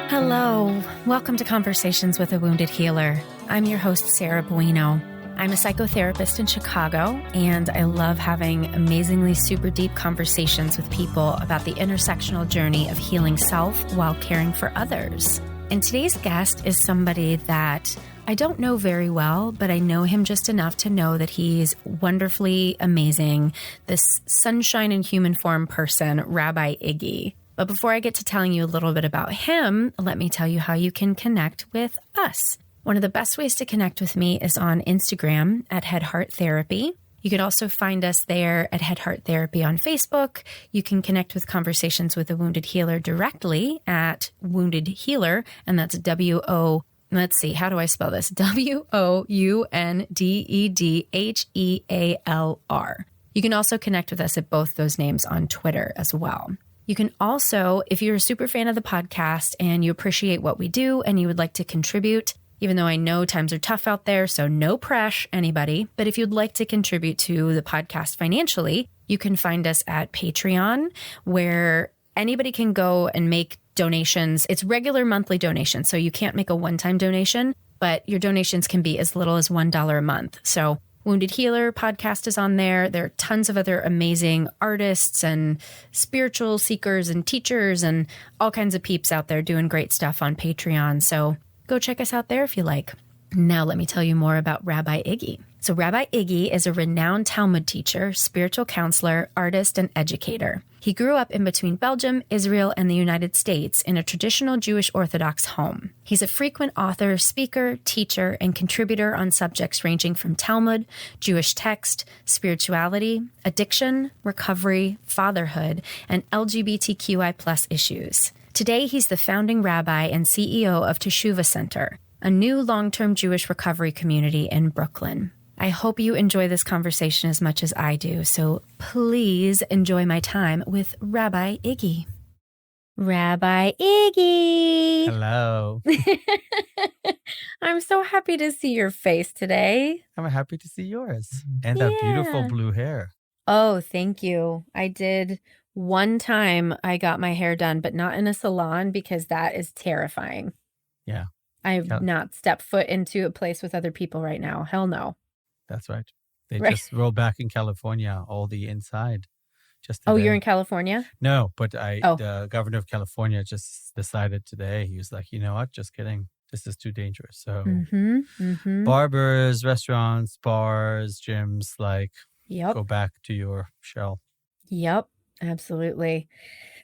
Hello. Welcome to Conversations with a Wounded Healer. I'm your host, Sarah Bueno. I'm a psychotherapist in Chicago, and I love having amazingly super deep conversations with people about the intersectional journey of healing self while caring for others. And today's guest is somebody that I don't know very well, but I know him just enough to know that he's wonderfully amazing, this sunshine in human form person, Rabbi Iggy. But before I get to telling you a little bit about him, let me tell you how you can connect with us. One of the best ways to connect with me is on Instagram at Head Heart Therapy. You can also find us there at Head Heart Therapy on Facebook. You can connect with Conversations with a Wounded Healer directly at Wounded Healer, and that's let's see, how do I spell this? WOUNDEDHEALR. You can also connect with us at both those names on Twitter as well. You can also, if you're a super fan of the podcast and you appreciate what we do and you would like to contribute, even though I know times are tough out there, so no pressure, anybody, but if you'd like to contribute to the podcast financially, you can find us at Patreon, where anybody can go and make donations. It's regular monthly donations, so you can't make a one-time donation, but your donations can be as little as $1 a month. So Wounded Healer podcast is on there. There are tons of other amazing artists and spiritual seekers and teachers and all kinds of peeps out there doing great stuff on Patreon. So go check us out there if you like. Now let me tell you more about Rabbi Iggy. So Rabbi Iggy is a renowned Talmud teacher, spiritual counselor, artist, and educator. He grew up in between Belgium, Israel, and the United States in a traditional Jewish Orthodox home. He's a frequent author, speaker, teacher, and contributor on subjects ranging from Talmud, Jewish text, spirituality, addiction, recovery, fatherhood, and LGBTQI+ issues. Today, he's the founding rabbi and CEO of Teshuvah Center, a new long-term Jewish recovery community in Brooklyn. I hope you enjoy this conversation as much as I do, so please enjoy my time with Rabbi Iggy. Rabbi Iggy! Hello. I'm so happy to see your face today. I'm happy to see yours. And that beautiful blue hair. Oh, thank you. I did one time I got my hair done, but not in a salon because that is terrifying. Yeah. I've not stepped foot into a place with other people right now. Hell no. That's right. They just rolled back in California, all the inside. Just today. Oh, you're in California? No, but the governor of California just decided today, he was like, you know what? Just kidding. This is too dangerous. So barbers, restaurants, bars, gyms, go back to your shell. Yep, absolutely.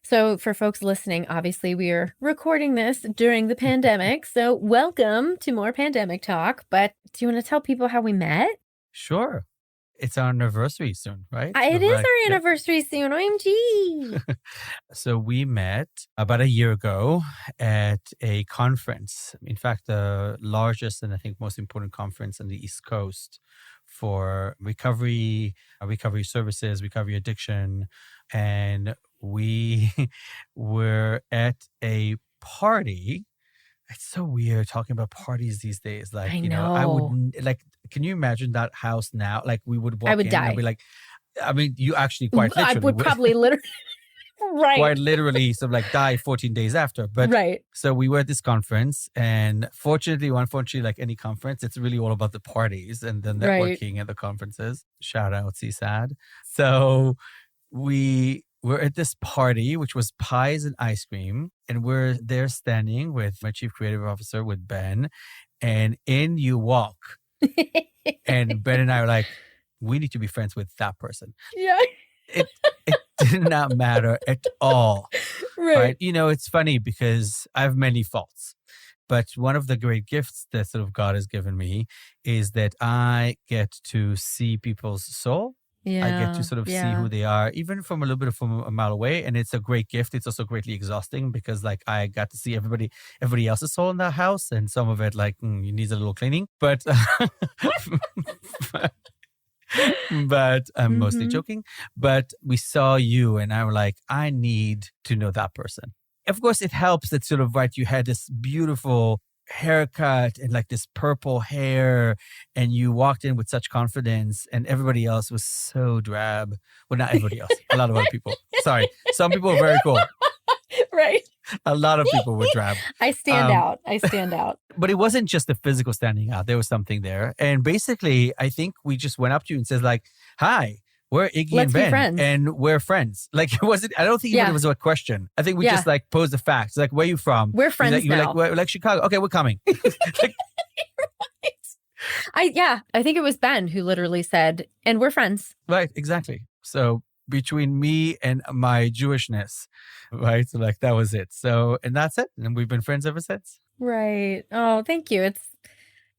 So for folks listening, obviously we are recording this during the pandemic. So welcome to more pandemic talk. But do you want to tell people how we met? Sure. It's our anniversary soon, right? It is our anniversary soon. OMG. So we met about a year ago at a conference. In fact, the largest and I think most important conference on the East Coast for recovery services, recovery addiction. And we were at a party. It's so weird talking about parties these days. I know. I would can you imagine that house now? We would walk in. I would die. And be like, I mean, you actually quite literally. I would probably literally. Right. Quite literally, die 14 days after. But so we were at this conference, and fortunately or unfortunately, like any conference, it's really all about the parties and the networking at the conferences. Shout out CSAD. So we're at this party, which was pies and ice cream. And we're there standing with my chief creative officer, with Ben. And in you walk. And Ben and I are like, we need to be friends with that person. Yeah. It did not matter at all. Right. You know, it's funny because I have many faults. But one of the great gifts that sort of God has given me is that I get to see people's soul. I get to sort of see who they are, even from a little bit from a mile away. And it's a great gift. It's also greatly exhausting because I got to see everybody else's soul in that house. And some of it needs a little cleaning. But but I'm mostly joking. But we saw you and I were like, I need to know that person. Of course, it helps that sort of, you had this beautiful haircut and this purple hair, and you walked in with such confidence, and everybody else was so drab. Well, not everybody else. A lot of other people. Sorry. Some people are very cool. Right. A lot of people were drab. I stand out. I stand out. But it wasn't just the physical standing out. There was something there. And basically, I think we just went up to you and says like, hi, we're Iggy Let's and Ben. be friends. And we're friends. Like, it wasn't, I don't think even it was a question. I think we just like posed the facts. Like, where are you from? We're friends you now. We're like Chicago. Okay, we're coming. I think it was Ben who literally said, and we're friends. Right, exactly. So between me and my Jewishness, right? So like that was it. So, and that's it. And we've been friends ever since. Right. Oh, thank you.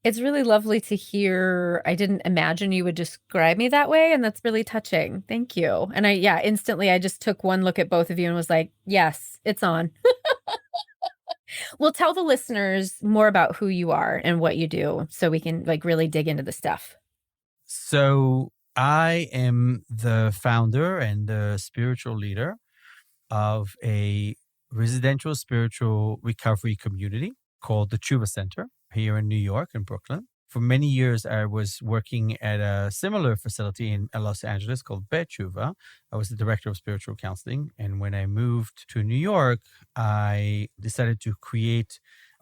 It's really lovely to hear. I didn't imagine you would describe me that way. And that's really touching. Thank you. And instantly I just took one look at both of you and was like, yes, it's on. Well, tell the listeners more about who you are and what you do so we can like really dig into the stuff. So I am the founder and the spiritual leader of a residential spiritual recovery community called the Tshuva Center here in New York and Brooklyn. For many years, I was working at a similar facility in Los Angeles called Bet Tshuva. I was the director of spiritual counseling. And when I moved to New York, I decided to create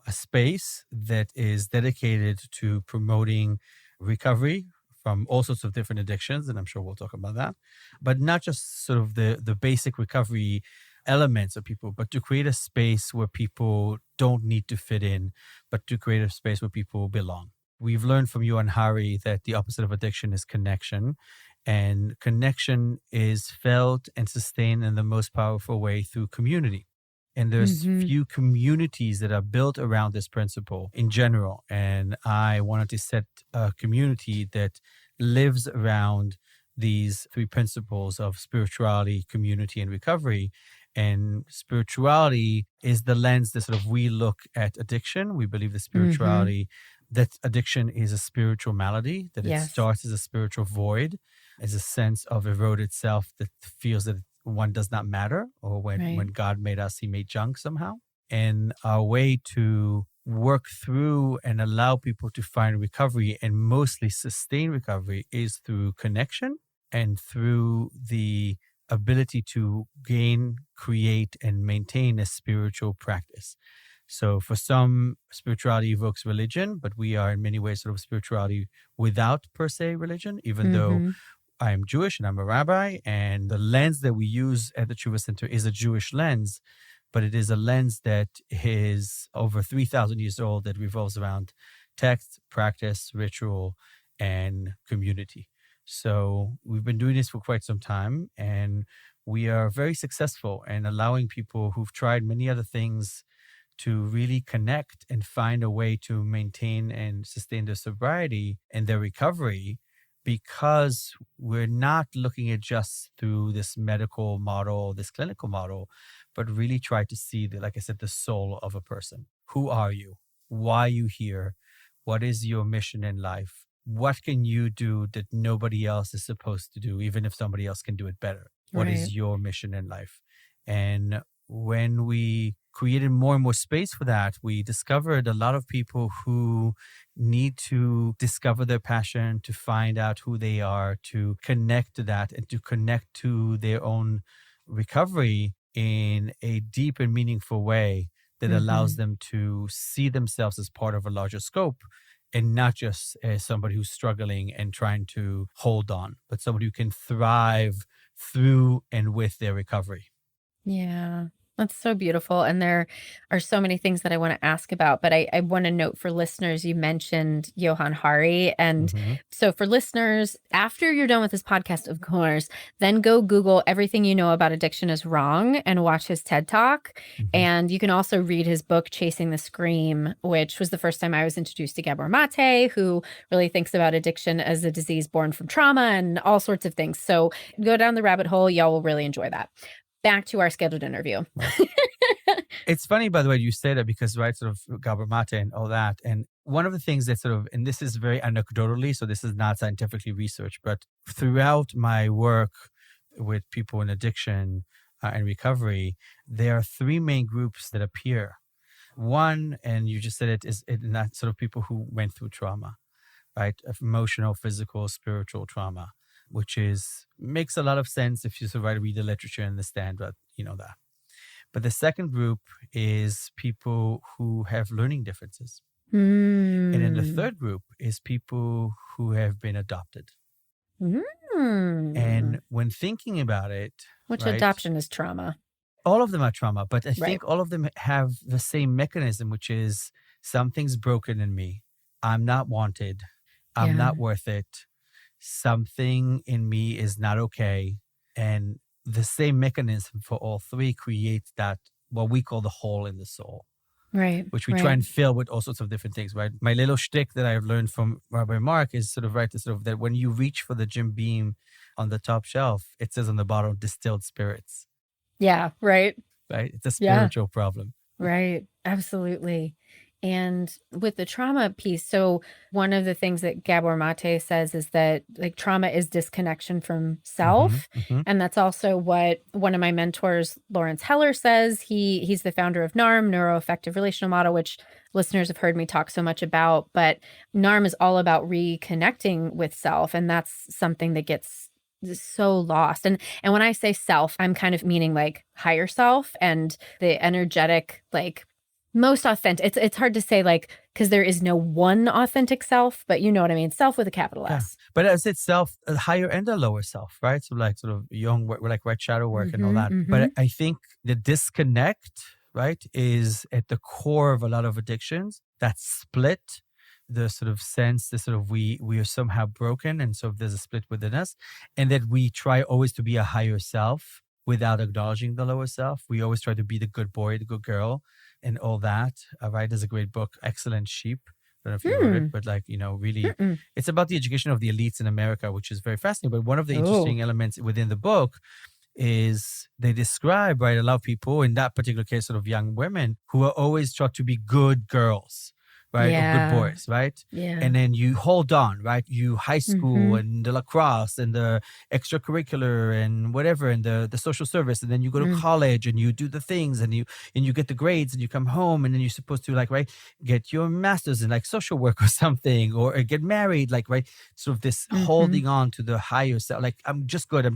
a space that is dedicated to promoting recovery from all sorts of different addictions. And I'm sure we'll talk about that. But not just sort of the basic recovery elements of people, but to create a space where people don't need to fit in, but to create a space where people belong. We've learned from you and Hari that the opposite of addiction is connection. And connection is felt and sustained in the most powerful way through community. And there's few communities that are built around this principle in general. And I wanted to set a community that lives around these three principles of spirituality, community, and recovery. And spirituality is the lens that sort of we look at addiction. We believe that spirituality, that addiction is a spiritual malady, that it starts as a spiritual void, as a sense of eroded self that feels that one does not matter, or when God made us, he made junk somehow. And our way to work through and allow people to find recovery and mostly sustain recovery is through connection and through the ability to gain, create, and maintain a spiritual practice. So for some, spirituality evokes religion, but we are in many ways sort of spirituality without per se religion, even though I'm Jewish and I'm a rabbi, and the lens that we use at the Tshuva Center is a Jewish lens, but it is a lens that is over 3,000 years old, that revolves around text, practice, ritual, and community. So we've been doing this for quite some time, and we are very successful in allowing people who've tried many other things to really connect and find a way to maintain and sustain their sobriety and their recovery, because we're not looking at just through this medical model, this clinical model, but really try to see, like I said, the soul of a person. Who are you? Why are you here? What is your mission in life? What can you do that nobody else is supposed to do, even if somebody else can do it better? What is your mission in life? And when we created more and more space for that, we discovered a lot of people who need to discover their passion, to find out who they are, to connect to that, and to connect to their own recovery in a deep and meaningful way that allows them to see themselves as part of a larger scope, and not just as somebody who's struggling and trying to hold on, but somebody who can thrive through and with their recovery. Yeah, that's so beautiful. And there are so many things that I want to ask about, but I want to note for listeners, you mentioned Johan Hari. And so for listeners, after you're done with this podcast, of course, then go Google everything you know about addiction is wrong and watch his TED Talk. And you can also read his book, Chasing the Scream, which was the first time I was introduced to Gabor Mate, who really thinks about addiction as a disease born from trauma and all sorts of things. So go down the rabbit hole. Y'all will really enjoy that. Back to our scheduled interview. It's funny, by the way, you say that because, sort of Gabor Mate and all that. And one of the things that sort of, and this is very anecdotally, so this is not scientifically researched, but throughout my work with people in addiction and recovery, there are three main groups that appear. One, and you just said it, is not sort of people who went through trauma, right? Emotional, physical, spiritual trauma, which makes a lot of sense if you read the literature and understand, but you know that. But the second group is people who have learning differences. Mm. And then the third group is people who have been adopted. And when thinking about it, which adoption is trauma. All of them are trauma, but I think all of them have the same mechanism, which is something's broken in me. I'm not wanted. I'm not worth it. Something in me is not okay. And the same mechanism for all three creates that, what we call the hole in the soul. Right. Which we try and fill with all sorts of different things, right? My little shtick that I've learned from Rabbi Mark is sort of that when you reach for the Jim Beam on the top shelf, it says on the bottom, distilled spirits. Yeah, right. Right? It's a spiritual problem. Right. Absolutely. And with the trauma piece, so one of the things that Gabor Mate says is that like trauma is disconnection from self. And that's also what one of my mentors, Lawrence Heller, says. He's the founder of NARM, Neuroaffective Relational Model, which listeners have heard me talk so much about. But NARM is all about reconnecting with self. And that's something that gets so lost. And when I say self, I'm kind of meaning like higher self and the energetic, like most authentic. It's hard to say like, because there is no one authentic self, but you know what I mean? Self with a capital S. But as itself, a higher and a lower self, right? So like sort of young work, like right shadow work and all that. But I think the disconnect, right, is at the core of a lot of addictions. That split, the sort of sense, the sort of we are somehow broken. And so there's a split within us. And that we try always to be a higher self without acknowledging the lower self. We always try to be the good boy, the good girl, and all that. Right? There's a great book, Excellent Sheep. I don't know if you read it, but like, you know, really, it's about the education of the elites in America, which is very fascinating. But one of the interesting elements within the book is they describe, right, a lot of people, in that particular case, sort of young women, who are always taught to be good girls. Right? Or good boys, right? Yeah. And then you hold on, right? You high school and the lacrosse and the extracurricular and whatever and the social service. And then you go to college and you do the things and you get the grades and you come home and then you're supposed to like, right, get your master's in like social work or something or get married, like, right? Sort of this holding on to the higher self, like, I'm just good.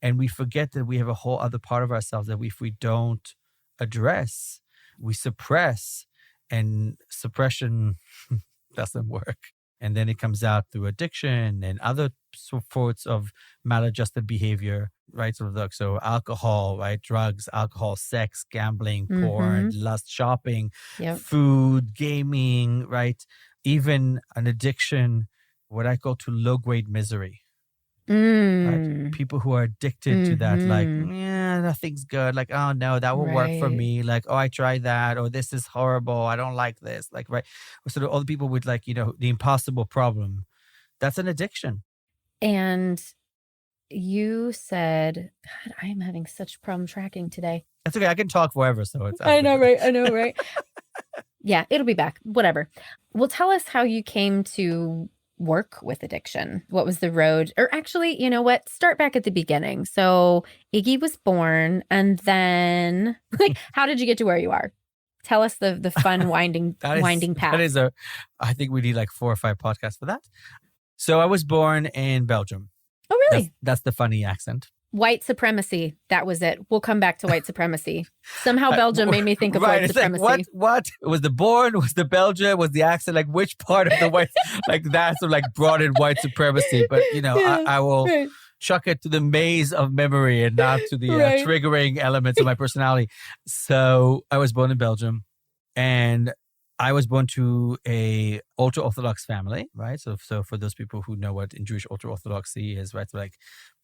And we forget that we have a whole other part of ourselves that if we don't address, we suppress. And suppression doesn't work. And then it comes out through addiction and other sorts of maladjusted behavior, right? So alcohol, right? Drugs, alcohol, sex, gambling, porn, lust, shopping, food, gaming, right? Even an addiction, what I call to low-grade misery. Right? People who are addicted to that, like, yeah, nothing's good. Like, oh no, that will work for me. Like, oh, I tried that. Or this is horrible. I don't like this. Like, right. So all the people with like, you know, the impossible problem, that's an addiction. And you said, God, I am having such problem tracking today. That's okay. I can talk forever. So it's. I know, right? Yeah, it'll be back. Whatever. Well, tell us how you came to work with addiction. What was the road? Or actually, you know what? Start back at the beginning. So Iggy was born, and then like, how did you get to where you are? Tell us the fun winding path. I think we need like 4 or 5 podcasts for that. So I was born in Belgium. Oh, really? That's the funny accent. White supremacy. That was it. We'll come back to white supremacy. Somehow Belgium made me think of white supremacy. Like, what? Was the born? Was the Belgium? Was the accent? Like which part of the white? Like that's what like brought in white supremacy. But you know, I will chuck it to the maze of memory and not to the triggering elements of my personality. So I was born in Belgium, and I was born to a ultra-Orthodox family, right? So for those people who know what in Jewish ultra-Orthodoxy is, right? So like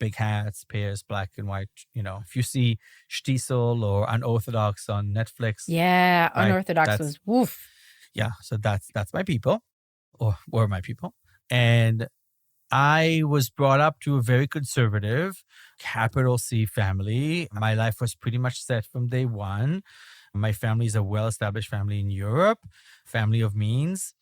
big hats, pears, black and white. You know, if you see Shtisel or Unorthodox on Netflix. Yeah, right, Unorthodox was woof. Yeah, so that's my people, or were my people. And I was brought up to a very conservative, capital C family. My life was pretty much set from day one. My family is a well-established family in Europe, family of means.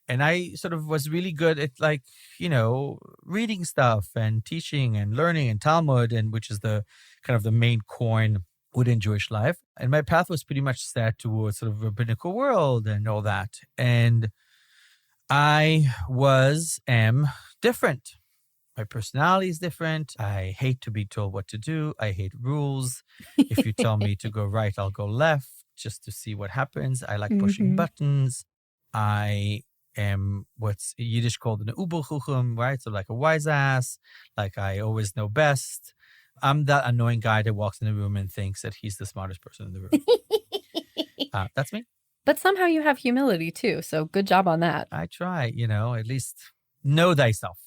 And I sort of was really good at like, you know, reading stuff and teaching and learning and Talmud, and which is the kind of the main coin within Jewish life. And my path was pretty much set towards sort of rabbinical world and all that. And I am different. My personality is different. I hate to be told what to do. I hate rules. If you tell me to go right, I'll go left just to see what happens. I like pushing buttons. I am what's Yiddish called an Ubelchuchem, right? So like a wise ass, like I always know best. I'm that annoying guy that walks in the room and thinks that he's the smartest person in the room. That's me. But somehow you have humility too. So good job on that. I try, at least know thyself.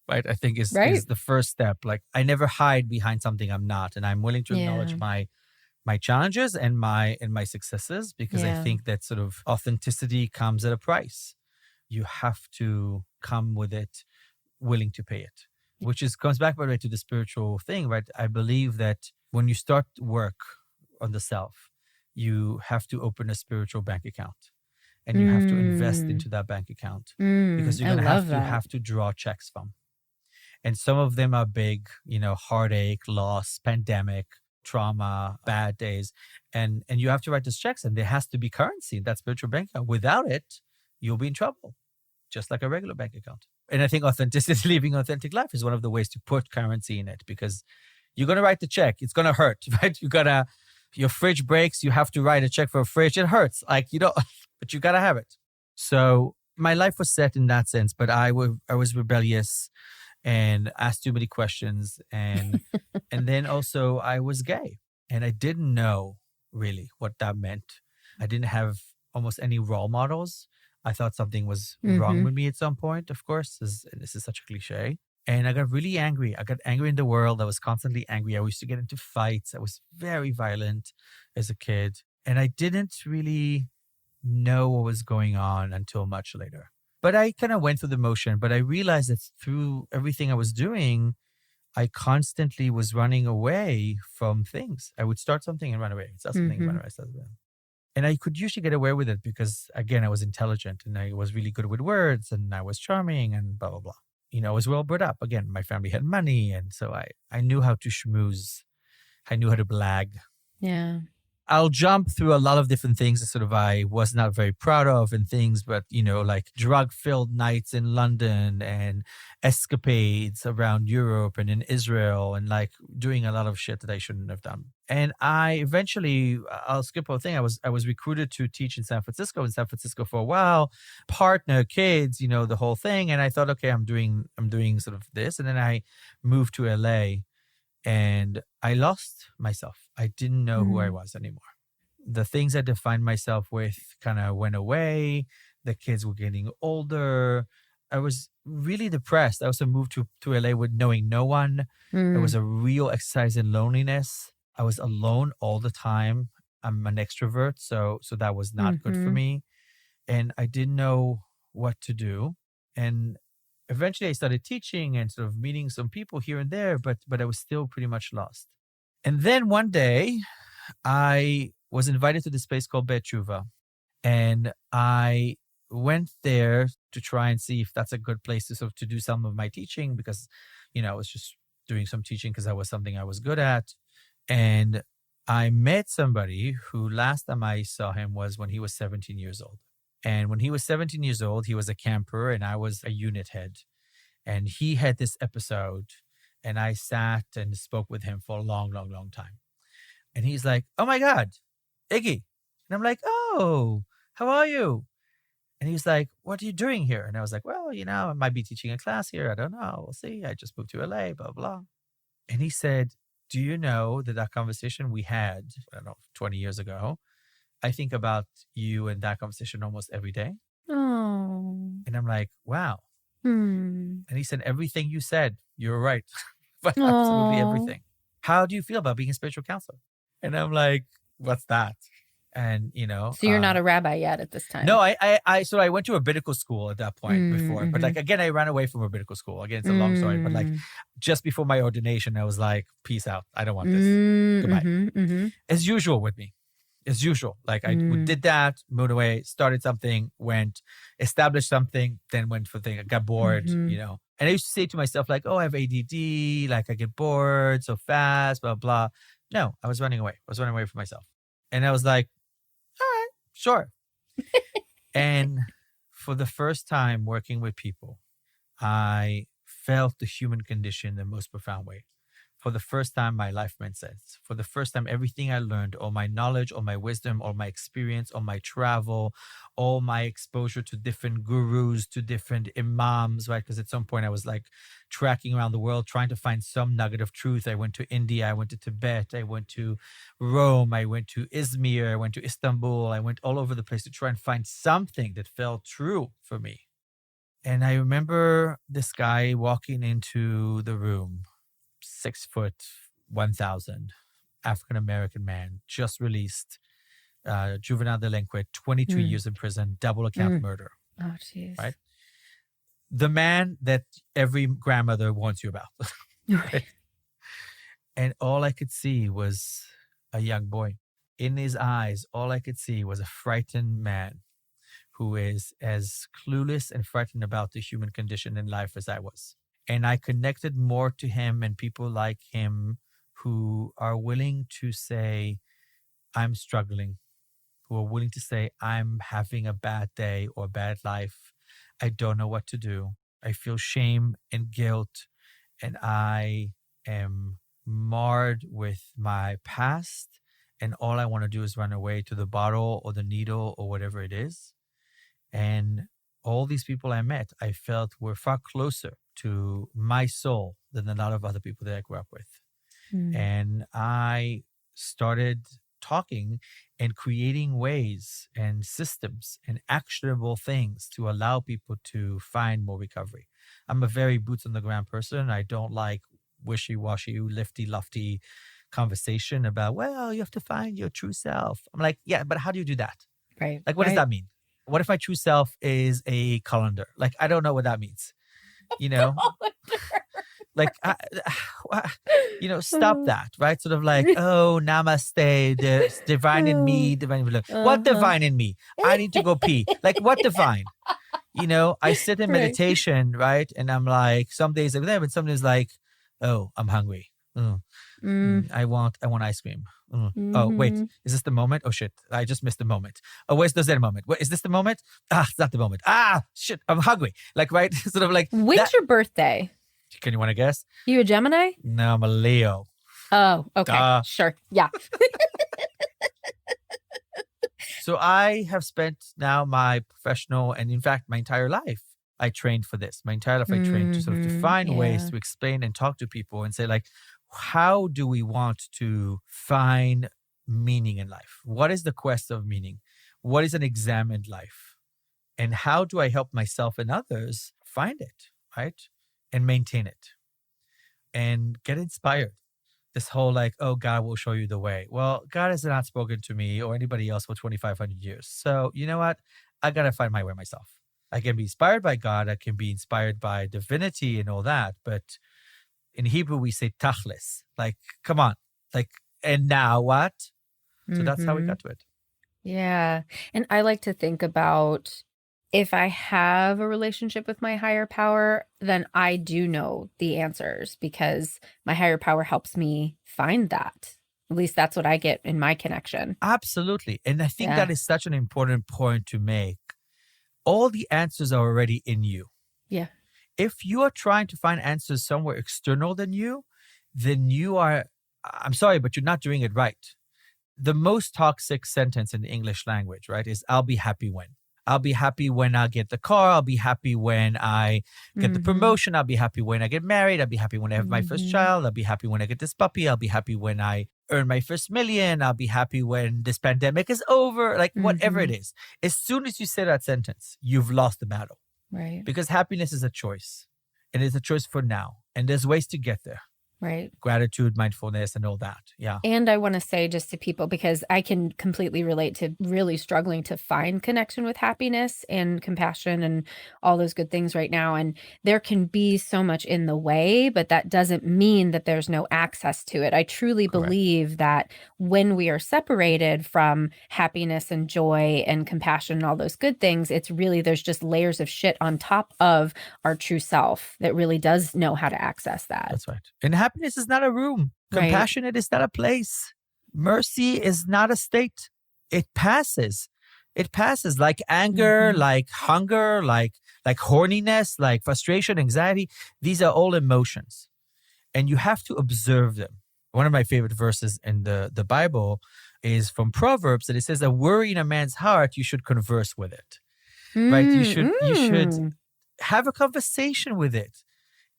Right, I think is the first step. Like I never hide behind something I'm not, and I'm willing to acknowledge my challenges and my successes, because I think that sort of authenticity comes at a price. You have to come with it, willing to pay it, which comes back by the way to the spiritual thing, right? I believe that when you start work on the self, you have to open a spiritual bank account. And you have to invest into that bank account because you're going to have to draw checks from. And some of them are big, heartache, loss, pandemic, trauma, bad days. And you have to write those checks, and there has to be currency in that spiritual bank account. Without it, you'll be in trouble, just like a regular bank account. And I think authenticity, living authentic life is one of the ways to put currency in it, because you're going to write the check. It's going to hurt, right? Your fridge breaks. You have to write a check for a fridge. It hurts. But you got to have it. So my life was set in that sense, but I was rebellious and asked too many questions. And then also I was gay, and I didn't know really what that meant. I didn't have almost any role models. I thought something was wrong with me at some point, of course. This is such a cliche. And I got really angry. I got angry in the world. I was constantly angry. I used to get into fights. I was very violent as a kid. And I didn't really know what was going on until much later. But I kind of went through the motion. But I realized that through everything I was doing, I constantly was running away from things. I would start something and run away. Start something and run away. And I could usually get away with it because, again, I was intelligent and I was really good with words and I was charming and blah, blah, blah. I was well brought up. Again, my family had money. And so I knew how to schmooze. I knew how to blag. Yeah. I'll jump through a lot of different things that sort of I was not very proud of and things, but, like drug-filled nights in London and escapades around Europe and in Israel and like doing a lot of shit that I shouldn't have done. And I'll skip a whole thing. I was recruited to teach in San Francisco for a while, partner, kids, the whole thing. And I thought, okay, I'm doing sort of this. And then I moved to LA. And I lost myself. I didn't know who I was anymore. The things I defined myself with kind of went away. The kids were getting older. I was really depressed. I also moved to LA with knowing no one. There was a real exercise in loneliness. I was alone all the time. I'm an extrovert, so that was not good for me. And I didn't know what to do. And eventually I started teaching and sort of meeting some people here and there, but I was still pretty much lost. And then one day I was invited to this place called Bet Tshuva, and I went there to try and see if that's a good place to sort of to do some of my teaching, because, I was just doing some teaching because that was something I was good at. And I met somebody who last time I saw him was when he was 17 years old. And when he was 17 years old, he was a camper and I was a unit head. And he had this episode and I sat and spoke with him for a long, long, long time. And he's like, "Oh my God, Iggy." And I'm like, "Oh, how are you?" And he's like, "What are you doing here?" And I was like, "Well, I might be teaching a class here. I don't know. We'll see. I just moved to LA, blah, blah." And he said, "Do you know that conversation we had, 20 years ago, I think about you and that conversation almost every day." Oh. And I'm like, "Wow." And he said, "Everything you said, you're right." But absolutely everything. "How do you feel about being a spiritual counselor?" And I'm like, "What's that?" And, So you're not a rabbi yet at this time? No, so I went to a rabbinical school at that point before. But like, again, I ran away from rabbinical school. Again, it's a long story. But like, just before my ordination, I was like, "Peace out. I don't want this. Goodbye." As usual with me. As usual. Like I did that, moved away, started something, went, established something, then went for things. I got bored, And I used to say to myself like, "Oh, I have ADD. Like I get bored so fast, blah, blah." No, I was running away. I was running away from myself. And I was like, "All right, sure." And for the first time working with people, I felt the human condition in the most profound way. For the first time, my life made sense. For the first time, everything I learned, all my knowledge, all my wisdom, all my experience, all my travel, all my exposure to different gurus, to different imams, right? Because at some point I was like tracking around the world, trying to find some nugget of truth. I went to India, I went to Tibet, I went to Rome, I went to Izmir, I went to Istanbul. I went all over the place to try and find something that felt true for me. And I remember this guy walking into the room, 6 foot, 1,000, African-American man, just released, juvenile delinquent, 22 years in prison, double account murder. Oh, jeez. Right? The man that every grandmother warns you about. Right? And all I could see was a young boy. In his eyes, all I could see was a frightened man who is as clueless and frightened about the human condition in life as I was. And I connected more to him and people like him who are willing to say, I'm struggling, who are willing to say, I'm having a bad day or bad life. I don't know what to do. I feel shame and guilt, and I am marred with my past. And all I want to do is run away to the bottle or the needle or whatever it is. And all these people I met, I felt were far closer to my soul than a lot of other people that I grew up with. And I started talking and creating ways and systems and actionable things to allow people to find more recovery. I'm a very boots on the ground person. I don't like wishy-washy, lifty-lofty conversation about, well, you have to find your true self. I'm like, yeah, but how do you do that? Right. Like, what does that mean? What if my true self is a colander? Like, I don't know what that means. You know, like, stop that, right? Sort of like, oh, namaste, the divine in me, divine in me. What divine in me? I need to go pee. Like, what divine? I sit in meditation, right? And I'm like, some days I'm there, but some days like, oh, I'm hungry. I want ice cream. Oh, wait, is this the moment? Oh, shit, I just missed the moment. Oh, where's the Zen moment? Wait, is this the moment? It's not the moment. Shit, I'm hungry. Like, right? Sort of like. When's your birthday? Can you want to guess? You a Gemini? No, I'm a Leo. Oh, okay. Sure. Yeah. So I have spent now my professional and in fact my entire life, I trained for this. My entire life I trained to sort of to find ways to explain and talk to people and say like, how do we want to find meaning in life? What is the quest of meaning? What is an examined life? And how do I help myself and others find it, right? And maintain it and get inspired. This whole like, oh, God will show you the way. Well, God has not spoken to me or anybody else for 2,500 years. So you know what? I got to find my way myself. I can be inspired by God. I can be inspired by divinity and all that. But in Hebrew, we say tachlis, like, come on, like, and now what? So that's how we got to it. Yeah. And I like to think about if I have a relationship with my higher power, then I do know the answers because my higher power helps me find that. At least that's what I get in my connection. Absolutely. And I think that is such an important point to make. All the answers are already in you. Yeah. If you are trying to find answers somewhere external than you, then you are, I'm sorry, but you're not doing it right. The most toxic sentence in the English language, right, is I'll be happy when. I'll be happy when I get the car. I'll be happy when I get the promotion. I'll be happy when I get married. I'll be happy when I have my first child. I'll be happy when I get this puppy. I'll be happy when I earn my first million. I'll be happy when this pandemic is over. Like whatever it is. As soon as you say that sentence, you've lost the battle. Right. Because happiness is a choice. And it's a choice for now. And there's ways to get there. Right. Gratitude, mindfulness, and all that. Yeah. And I want to say just to people, because I can completely relate to really struggling to find connection with happiness and compassion and all those good things right now. And there can be so much in the way, but that doesn't mean that there's no access to it. I truly believe that when we are separated from happiness and joy and compassion and all those good things, it's really, there's just layers of shit on top of our true self that really does know how to access that. That's right. And happiness is not a room. Compassionate is not a place. Mercy is not a state. It passes. It passes, like anger, like hunger, like horniness, like frustration, anxiety. These are all emotions. And you have to observe them. One of my favorite verses in the Bible is from Proverbs, that it says that worry in a man's heart, you should converse with it. Right? You should have a conversation with it.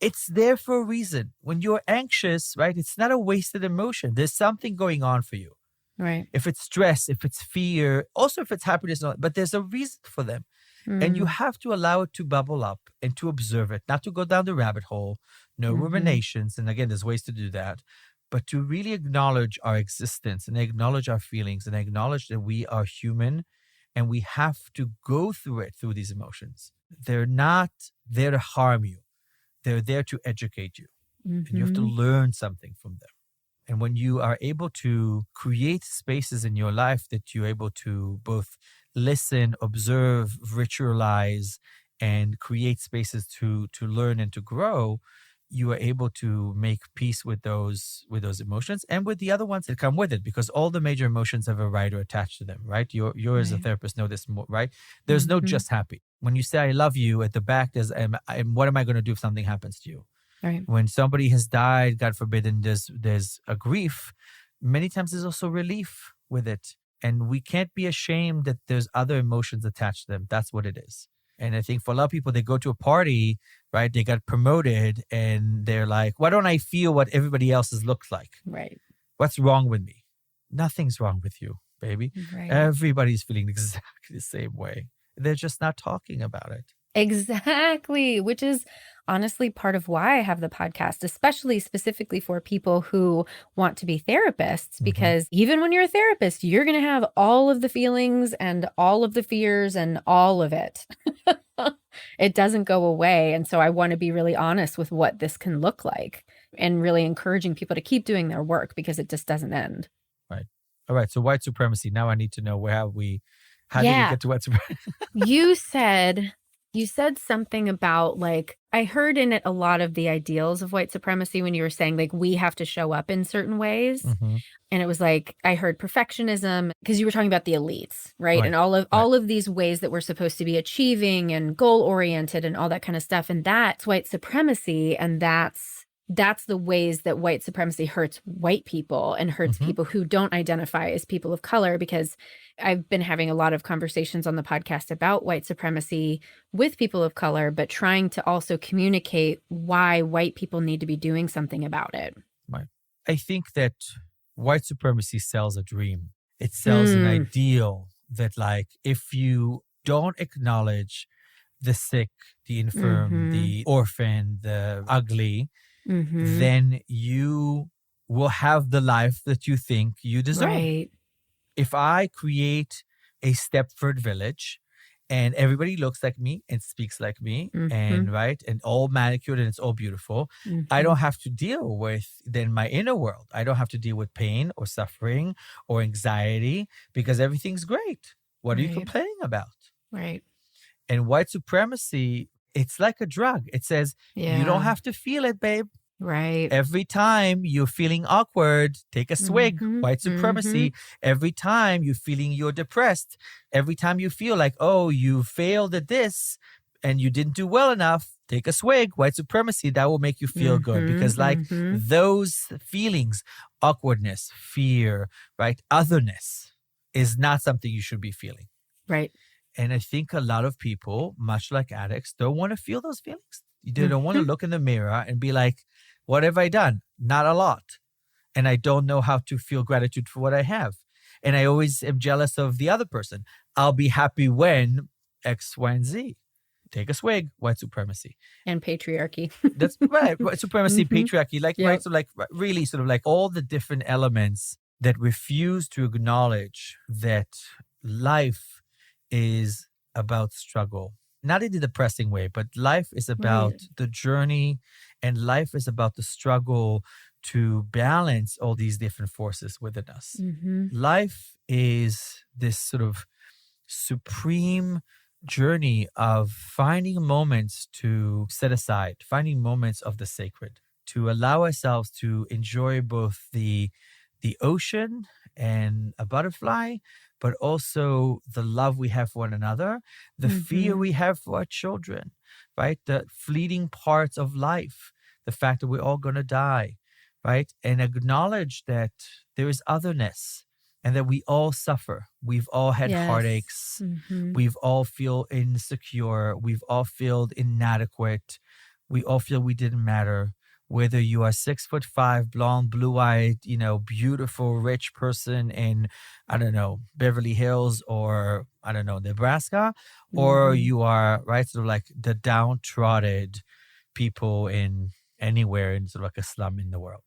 It's there for a reason. When you're anxious, right, it's not a wasted emotion. There's something going on for you. Right. If it's stress, if it's fear, also if it's happiness, but there's a reason for them. And you have to allow it to bubble up and to observe it, not to go down the rabbit hole, no ruminations. And again, there's ways to do that, but to really acknowledge our existence and acknowledge our feelings and acknowledge that we are human and we have to go through these emotions. They're not there to harm you. They're there to educate you. And you have to learn something from them. And when you are able to create spaces in your life that you're able to both listen, observe, ritualize, and create spaces to learn and to grow, you are able to make peace with those emotions and with the other ones that come with it, because all the major emotions have a rider attached to them, right? You as a therapist know this more, right? There's no just happy. When you say I love you, at the back there's what am I going to do if something happens to you? Right. When somebody has died, God forbid, and there's a grief, many times there's also relief with it. And we can't be ashamed that there's other emotions attached to them. That's what it is. And I think for a lot of people, they go to a party, right? They got promoted and they're like, why don't I feel what everybody else's looks like? Right. What's wrong with me? Nothing's wrong with you, baby. Right. Everybody's feeling exactly the same way. They're just not talking about it. Exactly, which is honestly part of why I have the podcast, especially specifically for people who want to be therapists, because even when you're a therapist, you're going to have all of the feelings and all of the fears and all of it. It doesn't go away. And so I want to be really honest with what this can look like and really encouraging people to keep doing their work, because it just doesn't end. Right. All right. So white supremacy. Now I need to know how did we get to white supremacy? You said something about, like, I heard in it a lot of the ideals of white supremacy when you were saying, like, we have to show up in certain ways. And it was like, I heard perfectionism, because you were talking about the elites, right? And all of these ways that we're supposed to be achieving and goal oriented and all that kind of stuff. And that's white supremacy. And that's the ways that white supremacy hurts white people and hurts people who don't identify as people of color, because I've been having a lot of conversations on the podcast about white supremacy with people of color, but trying to also communicate why white people need to be doing something about it. Right. I think that white supremacy sells a dream. It sells an ideal that, like, if you don't acknowledge the sick, the infirm, the orphan, the ugly, then you will have the life that you think you deserve. Right. If I create a Stepford village and everybody looks like me and speaks like me and all manicured and it's all beautiful, I don't have to deal with then my inner world. I don't have to deal with pain or suffering or anxiety, because everything's great. What are you complaining about? Right. And white supremacy, it's like a drug. It says, you don't have to feel it, babe. Right. Every time you're feeling awkward, take a swig. White supremacy. Every time you're depressed, every time you feel like, oh, you failed at this and you didn't do well enough, take a swig. White supremacy, that will make you feel good, because those feelings, awkwardness, fear, right, otherness, is not something you should be feeling. Right. And I think a lot of people, much like addicts, don't want to feel those feelings. They don't want to look in the mirror and be like, what have I done? Not a lot. And I don't know how to feel gratitude for what I have. And I always am jealous of the other person. I'll be happy when X, Y, and Z. Take a swig. White supremacy. And patriarchy. That's right. White supremacy, patriarchy. Right? So really sort of like all the different elements that refuse to acknowledge that life is about struggle. Not in a depressing way, but life is about the journey, and life is about the struggle to balance all these different forces within us. Life is this sort of supreme journey of finding moments to set aside, finding moments of the sacred, to allow ourselves to enjoy both the ocean and a butterfly, but also the love we have for one another, the fear we have for our children, right? The fleeting parts of life, the fact that we're all going to die, right? And acknowledge that there is otherness and that we all suffer. We've all had heartaches. We've all feel insecure. We've all feel inadequate. We all feel we didn't matter. Whether you are 6'5", blonde, blue-eyed, beautiful, rich person in, I don't know, Beverly Hills or, I don't know, Nebraska, or you are, right, sort of like the downtrodden people in anywhere in sort of like a slum in the world.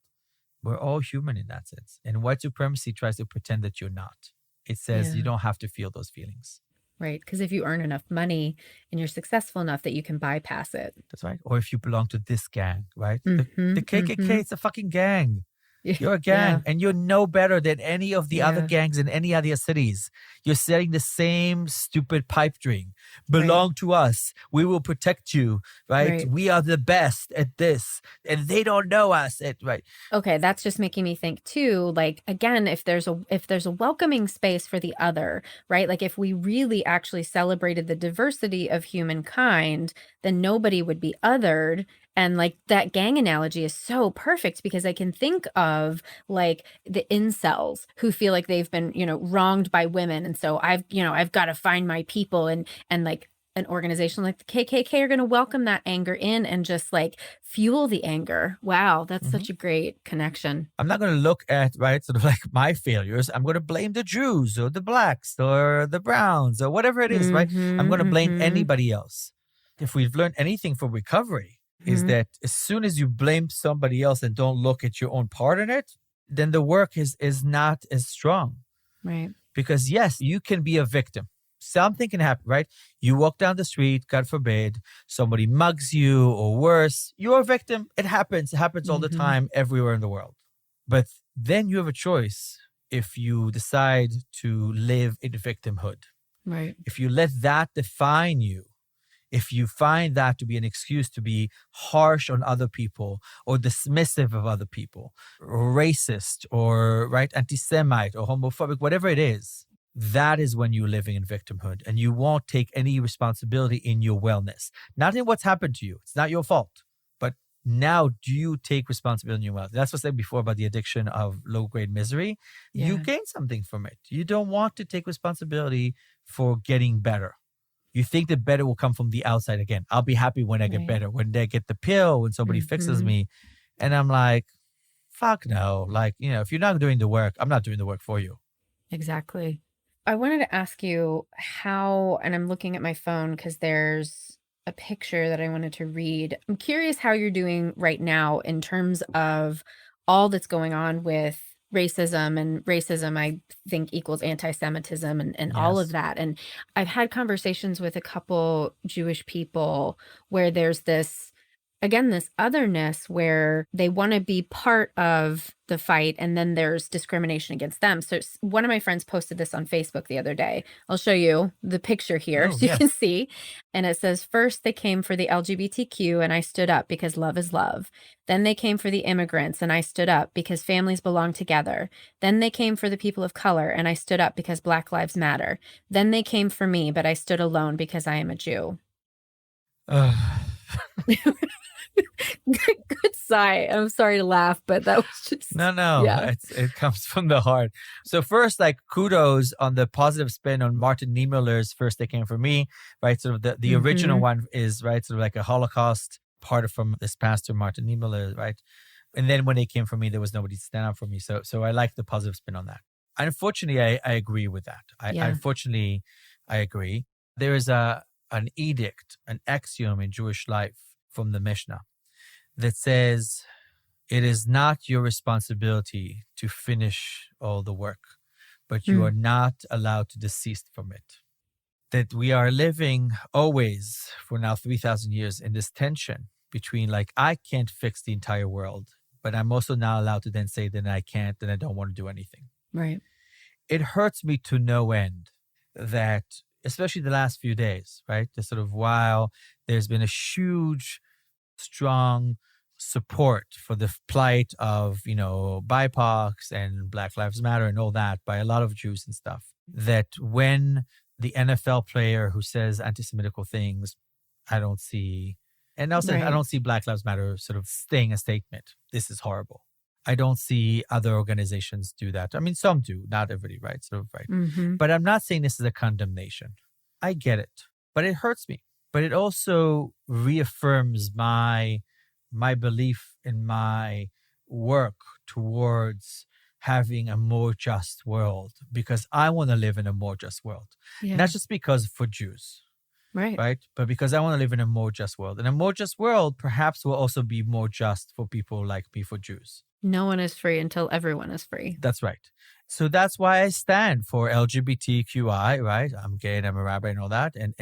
We're all human in that sense. And white supremacy tries to pretend that you're not. It says you don't have to feel those feelings. Right. Because if you earn enough money and you're successful enough that you can bypass it. That's right. Or if you belong to this gang, right? The KKK, it's a fucking gang. You're a gang and you're no better than any of the other gangs in any other cities. You're selling the same stupid pipe dream. Belong to us. We will protect you, right? We are the best at this and they don't know us. Right. Okay, that's just making me think too, like, again, if there's a welcoming space for the other, right? Like if we really actually celebrated the diversity of humankind, then nobody would be othered. And like that gang analogy is so perfect because I can think of like the incels who feel like they've been, wronged by women. And so I've got to find my people and like an organization like the KKK are going to welcome that anger in and just like fuel the anger. Wow. That's such a great connection. I'm not going to look at, right, sort of like my failures. I'm going to blame the Jews or the blacks or the browns or whatever it is, right? I'm going to blame anybody else. If we've learned anything from recovery, is that as soon as you blame somebody else and don't look at your own part in it, then the work is not as strong. Right. Because yes, you can be a victim. Something can happen, right? You walk down the street, God forbid, somebody mugs you or worse, you're a victim. It happens. It happens all the time, everywhere in the world. But then you have a choice if you decide to live in victimhood. Right. If you let that define you, if you find that to be an excuse to be harsh on other people or dismissive of other people, or racist or anti-Semite or homophobic, whatever it is, that is when you're living in victimhood and you won't take any responsibility in your wellness. Not in what's happened to you. It's not your fault. But now do you take responsibility in your wellness? That's what I said before about the addiction of low-grade misery. Yeah. You gain something from it. You don't want to take responsibility for getting better. You think the better will come from the outside again. I'll be happy when I get better, when they get the pill, when somebody fixes me. And I'm like, fuck no. Like, if you're not doing the work, I'm not doing the work for you. Exactly. I wanted to ask you how, and I'm looking at my phone because there's a picture that I wanted to read. I'm curious how you're doing right now in terms of all that's going on with racism, and racism I think equals anti-Semitism and all of that. And I've had conversations with a couple Jewish people where there's this otherness where they want to be part of the fight and then there's discrimination against them. So one of my friends posted this on Facebook the other day. I'll show you the picture here so you can see. And it says, first they came for the LGBTQ and I stood up because love is love. Then they came for the immigrants and I stood up because families belong together. Then they came for the people of color and I stood up because Black Lives Matter. Then they came for me, but I stood alone because I am a Jew. Good sigh. I'm sorry to laugh, but that was just... No. Yeah. It comes from the heart. So first, kudos on the positive spin on Martin Niemöller's First They Came For Me, right? Sort of the original one is, right, sort of like a Holocaust part from this pastor, Martin Niemöller, right? And then when they came for me, there was nobody to stand up for me. So I like the positive spin on that. Unfortunately, I agree with that. Unfortunately, I agree. There is an edict, an axiom in Jewish life from the Mishnah that says it is not your responsibility to finish all the work, but you are not allowed to desist from it. That we are living always for now 3,000 years in this tension between I can't fix the entire world, but I'm also not allowed to then say that I can't and I don't want to do anything. Right. It hurts me to no end that, especially the last few days, right? The sort of while there's been a huge, strong support for the plight of, BIPOCs and Black Lives Matter and all that by a lot of Jews and stuff, that when the NFL player who says anti-Semitical things, I don't see, and also I don't see Black Lives Matter sort of saying a statement, this is horrible. I don't see other organizations do that. I mean, some do, not everybody, right? Sort of, right. Mm-hmm. But I'm not saying this is a condemnation. I get it, but it hurts me. But it also reaffirms my belief in my work towards having a more just world, because I want to live in a more just world. Yeah. Not just because for Jews. Right. But because I want to live in a more just world. And a more just world perhaps will also be more just for people like me, for Jews. No one is free until everyone is free. That's right. So that's why I stand for LGBTQI, right? I'm gay and I'm a rabbi and all that. And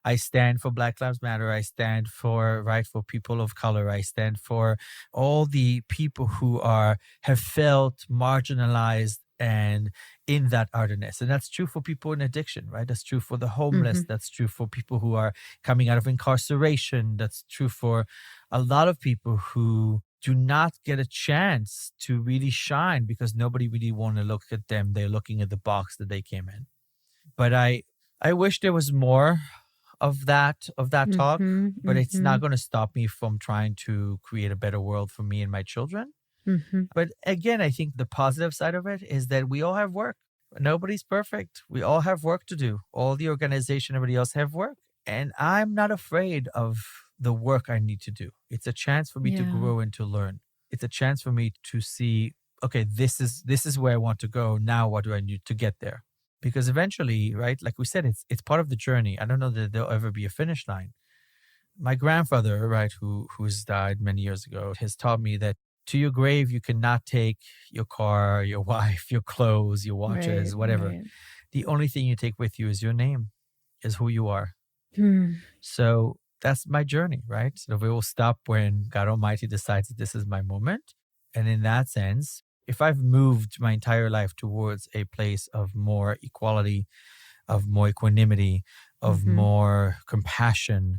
I stand for Black Lives Matter. I stand for people of color. I stand for all the people who have felt marginalized and in that otherness. And that's true for people in addiction, right? That's true for the homeless. Mm-hmm. That's true for people who are coming out of incarceration. That's true for a lot of people who do not get a chance to really shine because nobody really want to look at them. They're looking at the box that they came in. But I wish there was more of that talk, but it's not going to stop me from trying to create a better world for me and my children. Mm-hmm. But again, I think the positive side of it is that we all have work. Nobody's perfect. We all have work to do. All the organization, everybody else have work. And I'm not afraid of the work I need to do. It's a chance for me to grow and to learn. It's a chance for me to see, okay, this is where I want to go. Now, what do I need to get there? Because eventually, right, like we said, it's part of the journey. I don't know that there'll ever be a finish line. My grandfather, right, who's died many years ago, has taught me that to your grave, you cannot take your car, your wife, your clothes, your watches, whatever. Right. The only thing you take with you is your name, is who you are. So that's my journey, right? So we will stop when God Almighty decides that this is my moment. And in that sense, if I've moved my entire life towards a place of more equality, of more equanimity, of more compassion,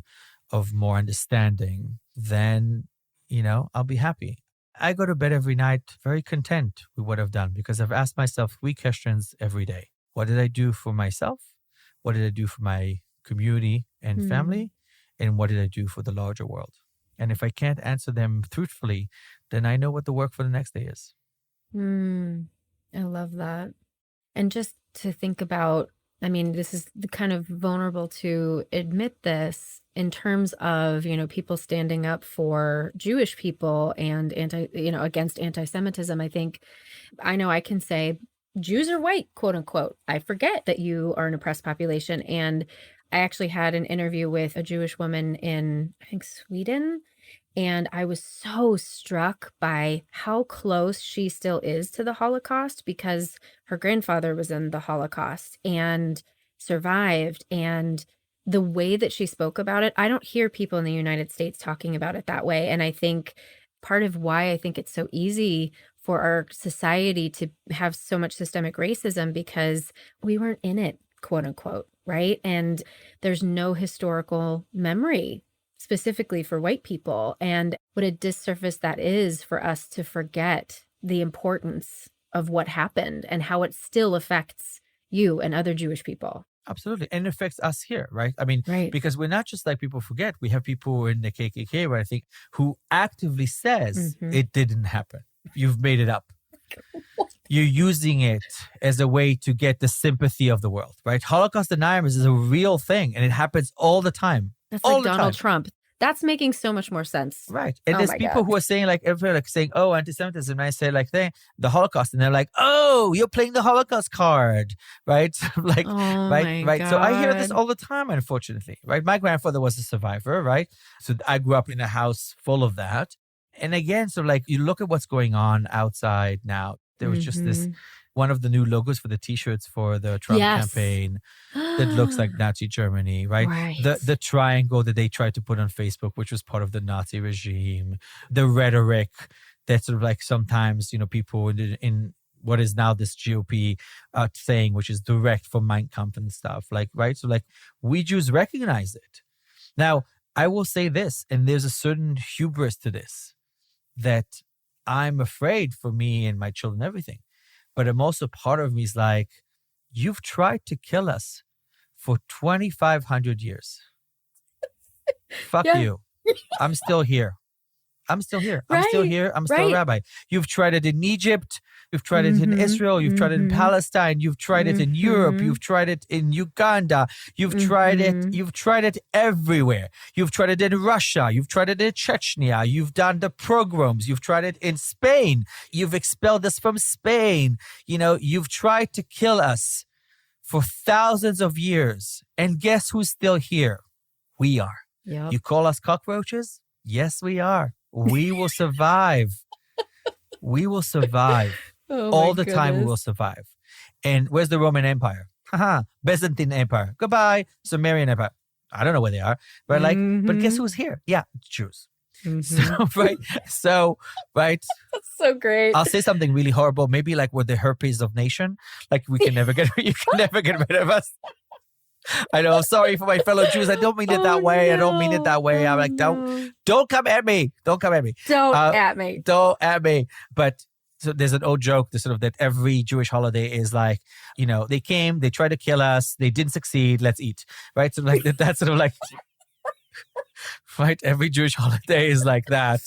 of more understanding, then, I'll be happy. I go to bed every night very content with what I've done because I've asked myself 3 questions every day. What did I do for myself? What did I do for my community and family? And what did I do for the larger world? And if I can't answer them truthfully, then I know what the work for the next day is. I love that. And just to think about, I mean, this is kind of vulnerable to admit this in terms of, people standing up for Jewish people and against anti-Semitism. I know I can say Jews are white, quote unquote. I forget that you are an oppressed population. And I actually had an interview with a Jewish woman in, I think, Sweden. And I was so struck by how close she still is to the Holocaust because her grandfather was in the Holocaust and survived. And the way that she spoke about it, I don't hear people in the United States talking about it that way. And I think part of why I think it's so easy for our society to have so much systemic racism because we weren't in it, quote unquote, right? And there's no historical memory specifically for white people. And what a disservice that is for us to forget the importance of what happened and how it still affects you and other Jewish people. Absolutely. And it affects us here, right? I mean, because we're not just like people forget. We have people in the KKK, right, I think, who actively says it didn't happen. You've made it up. You're using it as a way to get the sympathy of the world, right? Holocaust denial is a real thing and it happens all the time. That's like Donald Trump. That's making so much more sense. Right. And there's people who are saying saying, oh, anti-Semitism. And I say the Holocaust. And they're like, oh, you're playing the Holocaust card. Right. Right. God. So I hear this all the time, unfortunately. Right. My grandfather was a survivor. Right. So I grew up in a house full of that. And again, so you look at what's going on outside now. There was just this, one of the new logos for the T-shirts for the Trump campaign that looks like Nazi Germany, right? The triangle that they tried to put on Facebook, which was part of the Nazi regime. The rhetoric that sort of sometimes, people in what is now this GOP saying, which is direct from Mein Kampf and stuff, right? So we Jews recognize it. Now, I will say this, and there's a certain hubris to this, that I'm afraid for me and my children, everything. But I'm also part of me is like, you've tried to kill us for 2,500 years. Fuck you. I'm still here. I'm still here. I'm still here. I'm still a rabbi. You've tried it in Egypt. You've tried it in Israel. You've tried it in Palestine. You've tried it in Europe. You've tried it in Uganda. You've tried it. You've tried it everywhere. You've tried it in Russia. You've tried it in Chechnya. You've done the pogroms. You've tried it in Spain. You've expelled us from Spain. You've tried to kill us for thousands of years. And guess who's still here? We are. Yep. You call us cockroaches? Yes, we are. We will survive. We will survive. All the time we will survive. And where's the Roman Empire? Byzantine Empire. Goodbye. Sumerian Empire. I don't know where they are. But but guess who's here? Yeah, Jews. So, right. That's so great. I'll say something really horrible. Maybe like we're the herpes of nation. Like you can never get rid of us. I know. Sorry for my fellow Jews. I don't mean it that way. No. I don't mean it that way. I'm like, don't come at me. Don't come at me. Don't at me. Don't at me. But so there's an old joke that every Jewish holiday is like, they came, they tried to kill us, they didn't succeed, let's eat. Right? So like that's sort of like, right? Every Jewish holiday is like that.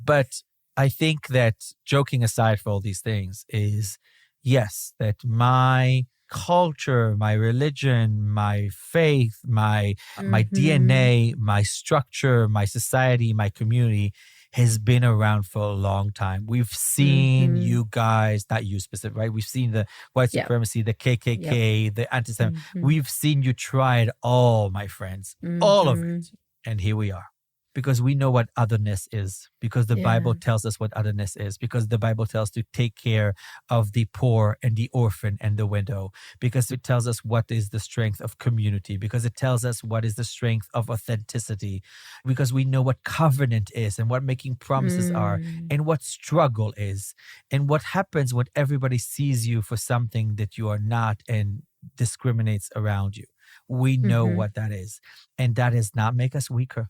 But I think that joking aside for all these things is, yes, that my culture, my religion, my faith, my DNA, my structure, my society, my community has been around for a long time. We've seen you guys, not you specific, right? We've seen the white supremacy, the KKK, the anti-Semitism. We've seen you try it all, my friends, all of it. And here we are. Because we know what otherness is, because the Bible tells us what otherness is, because the Bible tells us to take care of the poor and the orphan and the widow, because it tells us what is the strength of community, because it tells us what is the strength of authenticity, because we know what covenant is and what making promises are and what struggle is and what happens when everybody sees you for something that you are not and discriminates around you. We know what that is. And that does not make us weaker.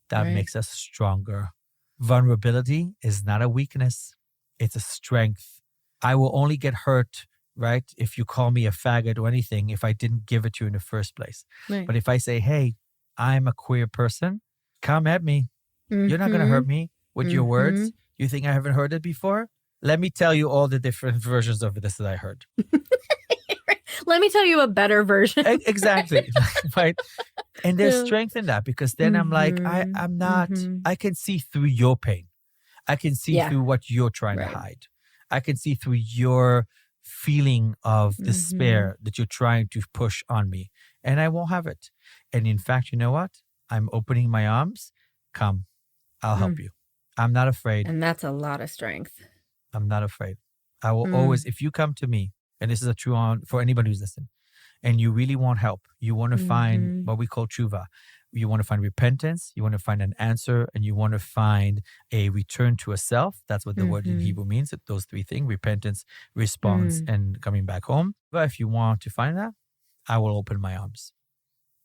That makes us stronger. Vulnerability is not a weakness. It's a strength. I will only get hurt, right, if you call me a faggot or anything, if I didn't give it to you in the first place. Right. But if I say, hey, I'm a queer person, come at me. You're not going to hurt me with your words. You think I haven't heard it before? Let me tell you all the different versions of this that I heard. Let me tell you a better version. Exactly. Right. And there's strength in that, because then I'm like, I'm not, I can see through your pain. I can see through what you're trying to hide. I can see through your feeling of despair that you're trying to push on me. And I won't have it. And in fact, you know what? I'm opening my arms. Come, I'll help you. I'm not afraid. And that's a lot of strength. I'm not afraid. I will always, if you come to me, and this is a true on for anybody who's listening, and you really want help, you want to find what we call tshuva. You want to find repentance, you want to find an answer, and you want to find a return to a self. That's what the word in Hebrew means, those three things: repentance, response, and coming back home. But if you want to find that, I will open my arms,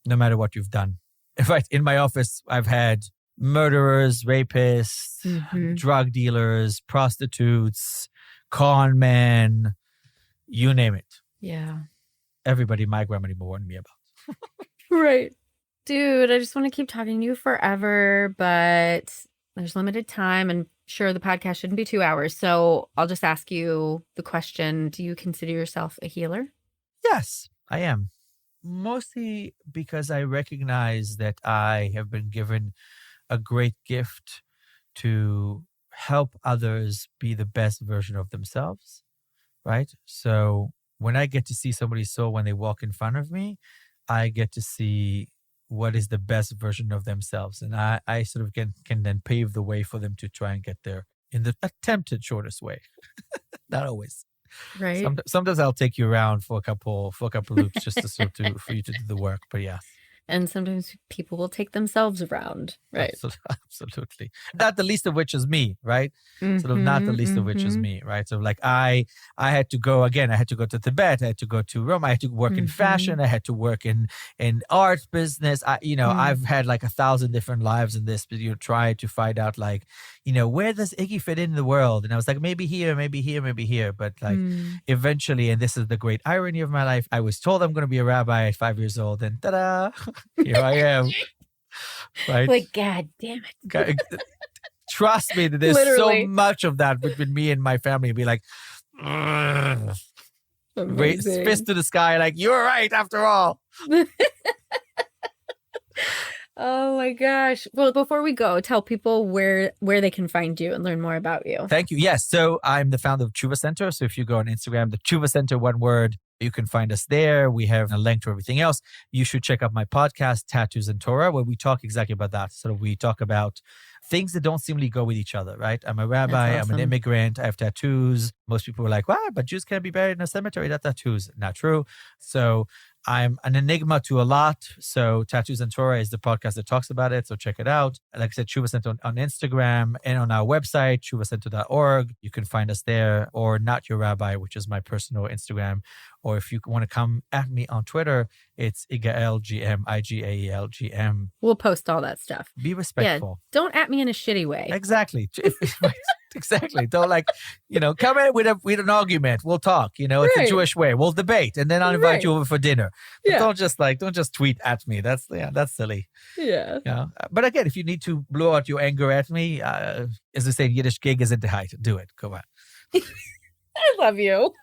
no matter what you've done. In fact, in my office, I've had murderers, rapists, drug dealers, prostitutes, con men, you name it. Yeah. Everybody my grandmother warned me about. Right. Dude, I just want to keep talking to you forever, but there's limited time, and sure, the podcast shouldn't be 2 hours. So I'll just ask you the question, do you consider yourself a healer? Yes, I am. Mostly because I recognize that I have been given a great gift to help others be the best version of themselves, right? So when I get to see somebody's soul when they walk in front of me, I get to see what is the best version of themselves. And I sort of can then pave the way for them to try and get there in the attempted shortest way. Not always. Right. Sometimes I'll take you around for a couple loops just to for you to do the work. But yeah. And sometimes people will take themselves around. Right. Absolutely. Not the least of which is me, right? Sort of not the least of which is me, right? So like I had to go to Tibet, I had to go to Rome, I had to work in fashion, I had to work in art business. I've had like 1,000 different lives in this, but try to find out like, where does Iggy fit in the world? And I was like, maybe here, maybe here, maybe here. But like eventually, and this is the great irony of my life, I was told I'm going to be a rabbi at 5 years old, and ta-da, here I am. Right? Like, God damn it. Trust me, there's so much of that between me and my family. Be like, raise fist to the sky, like, you're right after all. Oh my gosh. Well, before we go, tell people where they can find you and learn more about you. Thank you. Yes. So I'm the founder of Tshuva Center. So if you go on Instagram, the Tshuva Center, one word, you can find us there. We have a link to everything else. You should check out my podcast, Tattoos and Torah, where we talk exactly about that. So we talk about things that don't seemingly go with each other, right? I'm a rabbi, awesome. I'm an immigrant, I have tattoos. Most people are like, wow, but Jews can't be buried in a cemetery. That's tattoos. Not true. So I'm an enigma to a lot. So Tattoos and Torah is the podcast that talks about it. So check it out. Like I said, Tshuva Center on Instagram and on our website, tshuvacenter.org. You can find us there, or Not Your Rabbi, which is my personal Instagram. Or if you want to come at me on Twitter, it's Igael GM, Igael GM. We'll post all that stuff. Be respectful. Yeah, don't at me in a shitty way. Exactly. Exactly. Don't come in with an argument. We'll talk. It's a Jewish way. We'll debate, and then I'll invite you over for dinner. But don't just tweet at me. That's silly. Yeah. But again, if you need to blow out your anger at me, as they say in Yiddish, gig is in the height. Do it. Go on. I love you.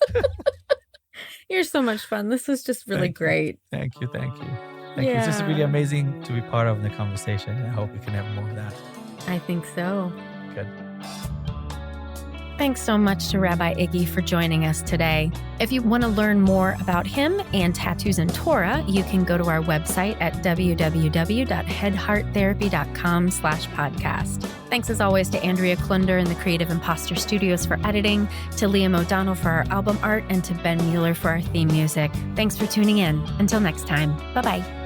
You're so much fun. This was just really great. Thank you. Thank you. It's just really amazing to be part of the conversation. I hope we can have more of that. I think so. Good. Thanks so much to Rabbi Iggy for joining us today. If you want to learn more about him and Tattoos and Torah, you can go to our website at www.headhearttherapy.com/podcast. Thanks as always to Andrea Klunder and the Creative Imposter Studios for editing, to Liam O'Donnell for our album art, and to Ben Mueller for our theme music. Thanks for tuning in. Until next time, bye-bye.